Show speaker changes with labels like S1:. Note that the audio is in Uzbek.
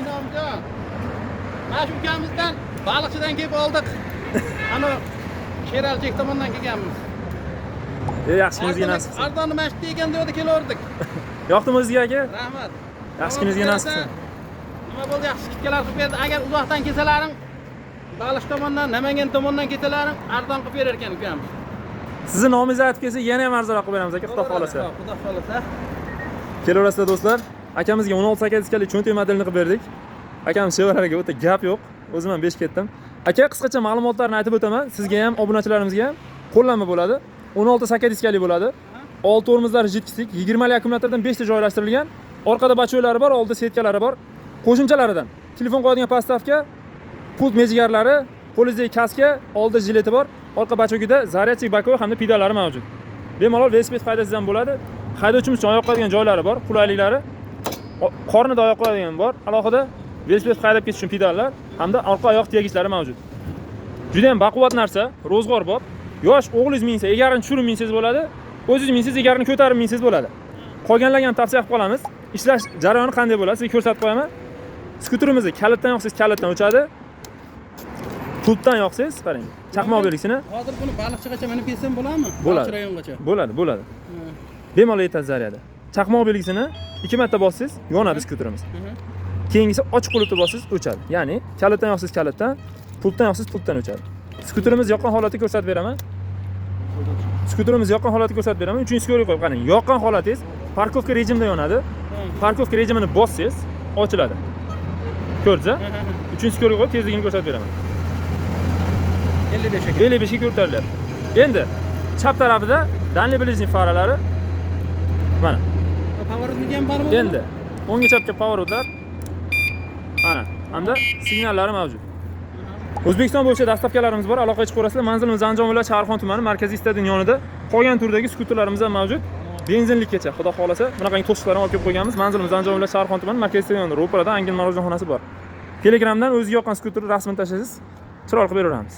S1: Inomjon. Mana shu ukamizdan baliqchidan kelib oldik. Ana Sheralchek tomondan kelganmiz.
S2: Yaxshi kuningizga nasib qilsin.
S1: Arzonni mashq degan joyda kelordik.
S2: Yoqdimi o'zingizga aka?
S1: Rahmat.
S2: Yaxshi kuningizga nasib qilsin.
S1: Nima bo'ldi, yaxshi kitkalar qilib berdi. Agar uzoqdan kelsalaring, Baliq tomondan, Namangan tomondan kelsalaring, arzon qilib berar ekan ukamiz.
S2: Sizni nomingizni aytib kelsa, yana ham arzonroq qilib beramiz aka, xudo xolasa.
S1: Xudo xolasa.
S2: Kelaverasizlar do'stlar. Akamizga 16 diskali cho'ntak modelini qilib berdik. Akamiz Chevra'ga o'ta gap yo'q. O'zim ham 5 ketdim. Aka, qisqacha ma'lumotlarni aytib o'taman. Sizga ham, obunachilarimizga ham qo'llanma bo'ladi. 16 saka diskali bo'ladi. 6 tormozlar jitkislik, 20 li akkumulyatordan 5 ta joylashtirilgan. Orqada bachoylari bor, oldida setkalari bor. Qo'shimchalaridan telefon qo'yadigan pastavka, pult mejigarlari, qo'lingizdagi kaska, oldida jileti bor. Orqa bachogida zaryadchik bakoy hamda pedallari mavjud. Bemalol velosiped haydashingizdan ham bo'ladi. Haydovchimiz uchun oyoq qo'yadigan joylari bor, qulayliklari. Qornida oyoq qo'yadigan bor. Alohida velosiped haydab ketish uchun pedallar hamda orqa oyoq tegichlari mavjud. Juda ham baquvvat narsa, ro'zg'or bor. Yosh o'g'lingiz minsa, egarini tushirib minsangiz bo'ladi. O'zingiz minsangiz, egarini ko'tarib minsangiz bo'ladi. Qolganlarga ham tavsiya qilib qolamiz. Ishlash jarayoni qanday bo'ladi, sizga ko'rsatib qo'yaman. Skuterimizni kalitdan yoqsangiz, kalitdan o'chadi. Pultdan yoqsangiz, qarang. Chaqmoq belgisini.
S1: Hozir buni baliqchigacha minib kelsam bo'ladimi?
S2: Bo'ladi.
S1: Rayongacha.
S2: Bo'ladi. Bemalol yetadi zaryadi. Chaqmoq belgisini 2 marta bossangiz, yonadi skuterimiz. Keyingisi ochiq qulupda bossangiz o'chadi. Ya'ni kalitdan yoqsangiz kalitdan, pultdan yoqsangiz pultdan o'chadi. Skuterimiz yoqqan holatni ko'rsatib beraman. Skuterimiz yoqqan holatni ko'rsatib beraman. 3-sektorga qo'yib qarang. Yoqqan holatingiz parkovka rejimida yonadi. Parkovka rejimini bossangiz, ochiladi. Ko'rdingizmi? 3-sektorga qo'yib tezligini ko'rsatib beraman.
S1: 55 ga.
S2: 55 ga ko'tarilyapti. Endi chap tarafida danli bilishning faralari mana.
S1: Power'niki ham bormi?
S2: Endi o'ngga chapga power o'tlar. Mana, hamda signallari mavjud. O'zbekiston bo'yicha dastavkalarimiz bor. Aloqaga chiqib ko'rasizlar. Manzilimiz Andijon viloyati Shaharxon tumani markaziy stadion yonida. Qolgan turdagi skuterlarimiz ham mavjud. Benzinlikgacha, xudo xolasa, bunaqangi to'siqlarni olib kelib qo'yganmiz. Manzilimiz Andijon viloyati Shaharxon tumani markaziy stadion yonida. Ro'parada Angel Marojxonasi bor. Telegramdan o'ziga yoqqan skuterni rasmini tashlaysiz, chiroyli qilib beraveramiz.